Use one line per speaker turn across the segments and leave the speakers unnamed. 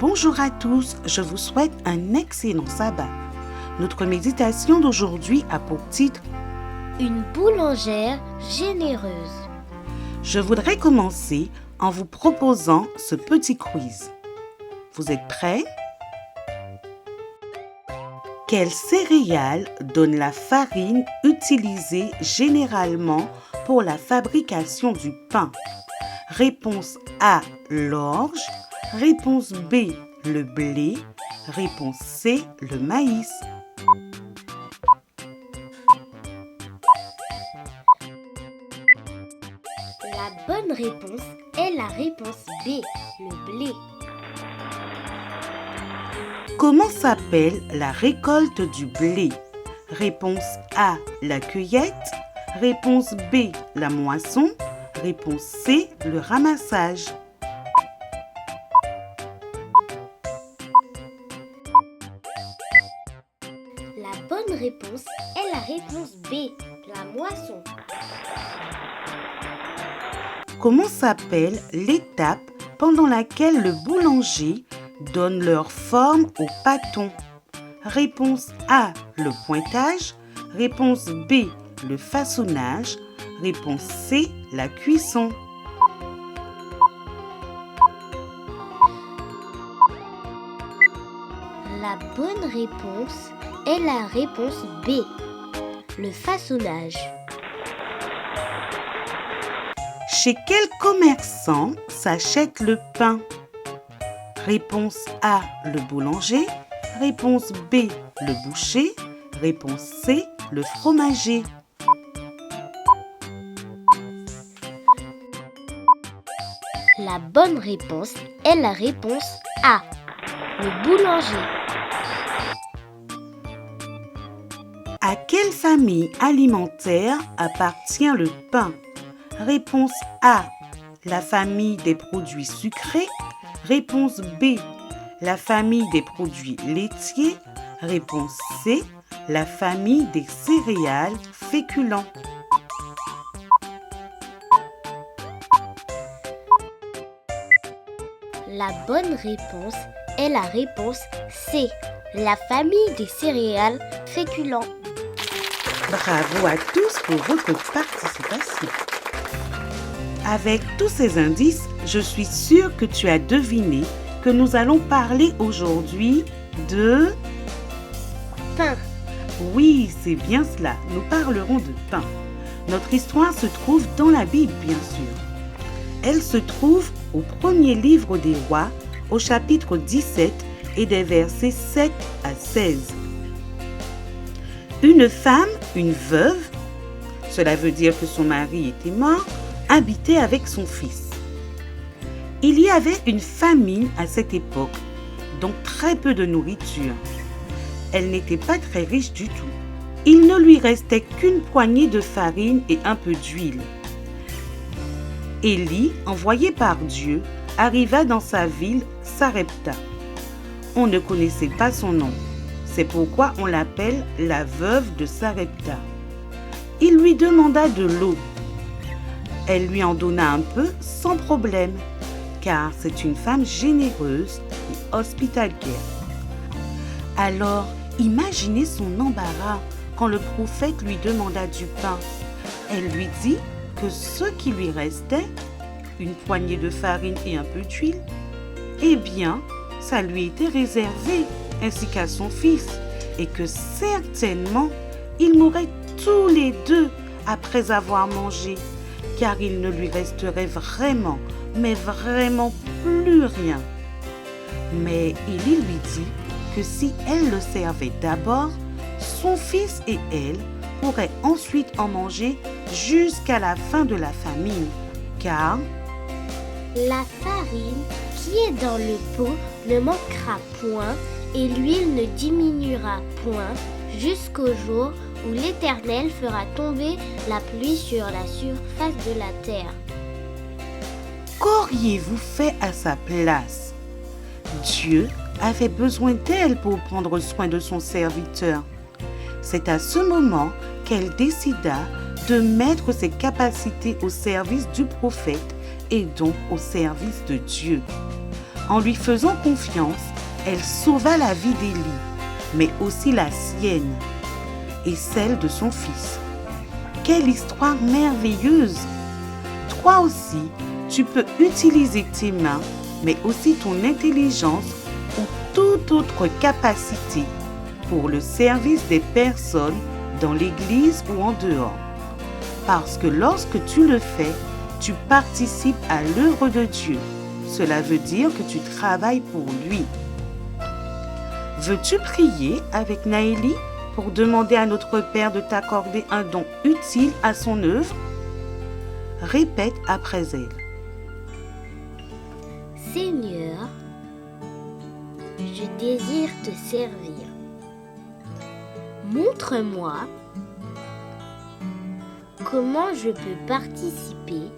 Bonjour à tous, je vous souhaite un excellent sabbat. Notre méditation d'aujourd'hui a pour titre
Une boulangère généreuse.
Je voudrais commencer en vous proposant ce petit quiz. Vous êtes prêts? Quelle céréale donne la farine utilisée généralement pour la fabrication du pain? Réponse A, l'orge. Réponse B, le blé. Réponse C, le maïs.
La bonne réponse est la réponse B, le blé.
Comment s'appelle la récolte du blé? Réponse A, la cueillette. Réponse B, la moisson. Réponse C, le ramassage.
La bonne réponse est la réponse B, la moisson.
Comment s'appelle l'étape pendant laquelle le boulanger donne leur forme au pâton? Réponse A, le pointage. Réponse B, le façonnage. Réponse C, la cuisson.
La bonne réponse est la réponse B, le façonnage.
Chez quel commerçant s'achète le pain? Réponse A, le boulanger. Réponse B, le boucher. Réponse C, le fromager.
La bonne réponse est la réponse A, le boulanger.
À quelle famille alimentaire appartient le pain? Réponse A, la famille des produits sucrés. Réponse B, la famille des produits laitiers. Réponse C, la famille des céréales féculents.
La bonne réponse est la réponse C, la famille des céréales féculents.
Bravo à tous pour votre participation. Avec tous ces indices, je suis sûre que tu as deviné que nous allons parler aujourd'hui de...
Pain.
Oui, c'est bien cela, nous parlerons de pain. Notre histoire se trouve dans la Bible, bien sûr. Elle se trouve au premier livre des rois, au chapitre 17 et des versets 7 à 16. Une femme, une veuve, cela veut dire que son mari était mort, habitait avec son fils. Il y avait une famine à cette époque, donc très peu de nourriture. Elle n'était pas très riche du tout. Il ne lui restait qu'une poignée de farine et un peu d'huile. Élie, envoyé par Dieu, arriva dans sa ville, Sarepta. On ne connaissait pas son nom. C'est pourquoi on l'appelle la veuve de Sarepta. Il lui demanda de l'eau. Elle lui en donna un peu sans problème, car c'est une femme généreuse et hospitalière. Alors, imaginez son embarras quand le prophète lui demanda du pain. Elle lui dit que ce qui lui restait, une poignée de farine et un peu d'huile, eh bien, ça lui était réservé, ainsi qu'à son fils, et que certainement, ils mourraient tous les deux après avoir mangé, car il ne lui resterait vraiment, mais vraiment plus rien. Mais Élie lui dit que si elle le servait d'abord, son fils et elle pourraient ensuite en manger jusqu'à la fin de la famine, car
la farine qui est dans le pot ne manquera point et l'huile ne diminuera point jusqu'au jour où l'Éternel fera tomber la pluie sur la surface de la terre.
Qu'auriez-vous fait à sa place? Dieu avait besoin d'elle pour prendre soin de son serviteur. C'est à ce moment qu'elle décida de mettre ses capacités au service du prophète et donc au service de Dieu. En lui faisant confiance, elle sauva la vie d'Élie, mais aussi la sienne et celle de son fils. Quelle histoire merveilleuse! Toi aussi, tu peux utiliser tes mains, mais aussi ton intelligence ou toute autre capacité pour le service des personnes dans l'église ou en dehors. Parce que lorsque tu le fais, tu participes à l'œuvre de Dieu. Cela veut dire que tu travailles pour lui. Veux-tu prier avec Naëli pour demander à notre Père de t'accorder un don utile à son œuvre? Répète après elle.
Seigneur, je désire te servir. Montre-moi comment je peux participer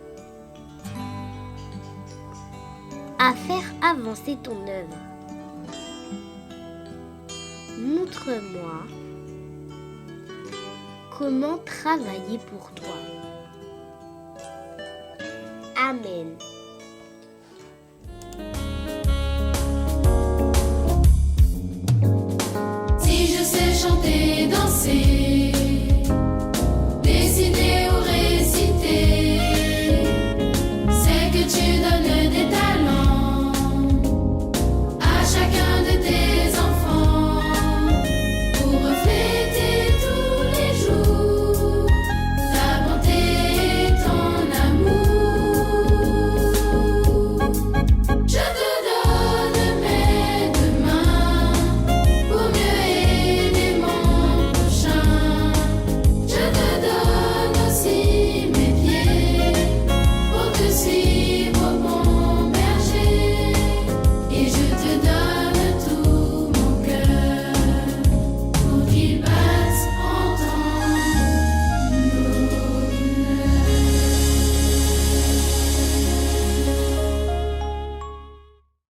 à faire avancer ton œuvre. Montre-moi comment travailler pour toi. Amen.